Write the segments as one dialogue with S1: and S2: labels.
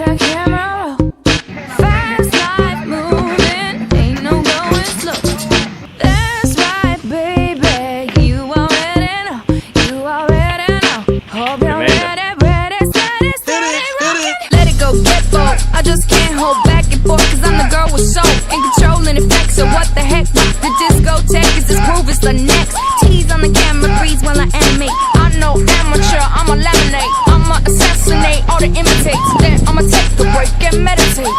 S1: the camera roll. Fast life moving, ain't no going slow. That's right, baby, you already know. You already know. Hope you're ready, steady, rockin'. Let it go, get bold. I just can't hold back and forth, cause I'm the girl with soul and controlling effects. So what the heck? The discotheque is this groove, it's the next. Tease on the camera, breeze while I animate. I know amateur, I'ma laminate. I'ma assassinate all the imitates. Then I'ma take a break and meditate.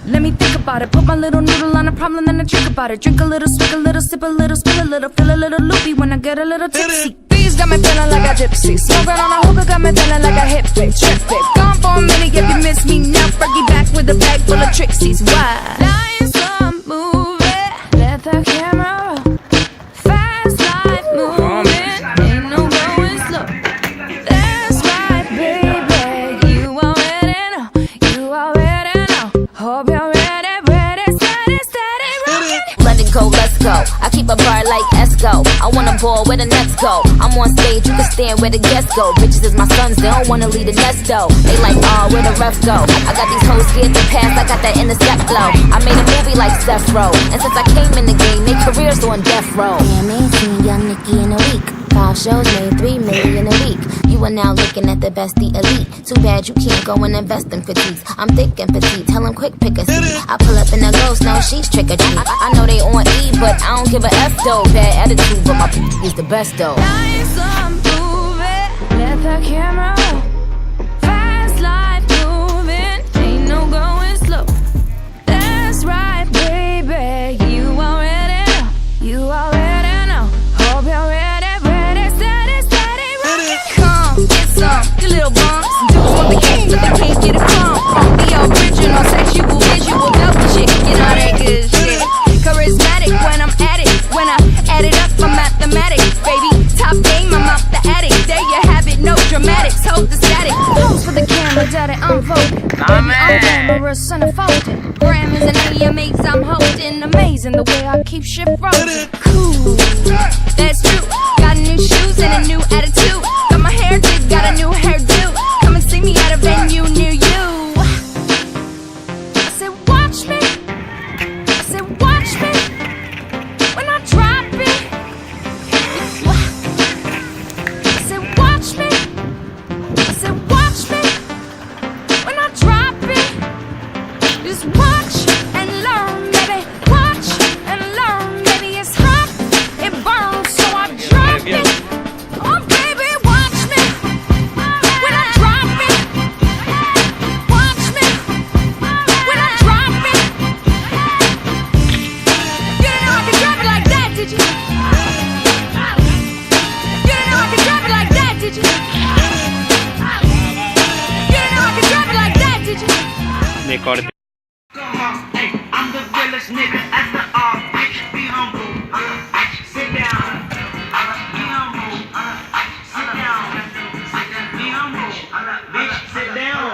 S1: Let me think about it. Put my little noodle on a problem, then I drink about it. Drink a little, swig a little, sip a little, spill a little, feel a little loopy when I get a little tipsy. These got me feeling like a gypsy. Smoking on a hookah got me feeling like a hippie. Trip it. Gone for a minute, if you miss me now. Fergie back with a bag full of tricksies. Why? Nice movie, let the camera roll. Fast life moving, ain't no going slow. That's right, baby, you already know. You already know. Hope you're ready, steady, rockin'.
S2: Let it go, let's go. I keep a bar like Esco. I wanna ball where the nets go. I'm on stage, you can stand where the guests go. Bitches is my sons, they don't wanna leave the nest though. They like, oh, where the ref go? I got these hoes scared to pass, I got that intercept flow. I made a movie like Seth Row, and since I came in the game, they careers on death row.
S3: Damn, ain't seen young Nicki in a week. 5 shows made 3 million a week. You are now looking at the best, the elite. Too bad you can't go and invest in critiques. I'm thick and petite, tell them quick pick a seat. I pull up in a ghost, no, she's trick or treat. I know they on E, but I don't give a F though. Bad attitude, but my is the best though.
S1: Nice movie, let the camera roll. Fast life moving, ain't no going slow. That's right, baby, you already know. You already know. Hope you're ready, steady, rockin'. Come, get some, you little bums. Do what they can, but they can't get it from. The original, sexual, visual, dope chick. You know that good shit. Charismatic when I'm at it. When I add it up, I'm mathematics, baby. Top game, I'm out the attic. There you have it, no dramatics. Hold the static. Pose for the camera, daddy, I'm voting. Baby, I'm glamorous and unfolding. Grammys and AMAs I'm holding. Amazing the way I keep shit rolling. Cool, that's true. Got new shoes and a new attitude. Got my hair did, got a new hairdo. Come and see me at a venue near you. I said, watch me. I said, watch me. When I drop it. I said, watch me. I said, watch me. When I drop it. Just watch and learn, baby. Watch and learn, baby. It's hot, it burns, so I drop it. Oh, baby, watch me. When I drop it. Watch me. When I drop it. You didn't know I could drop it like that, did you? You didn't know I could drop it like that, did you? You didn't know I could drop it like that, did you?
S4: De corte.
S5: Hey, I'm the realest nigga at the art. Be humble. Sit down. Be humble. Sit down. Be humble. Bitch, sit down.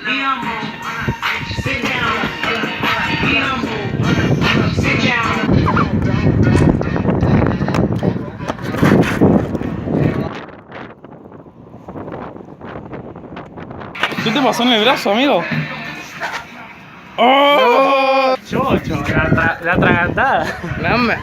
S5: Be humble. Sit down. Be humble. Sit down.
S4: ¿Qué te pasó en el brazo, amigo? ¡Oh!
S6: Chocho, la atragantada.
S4: Dame.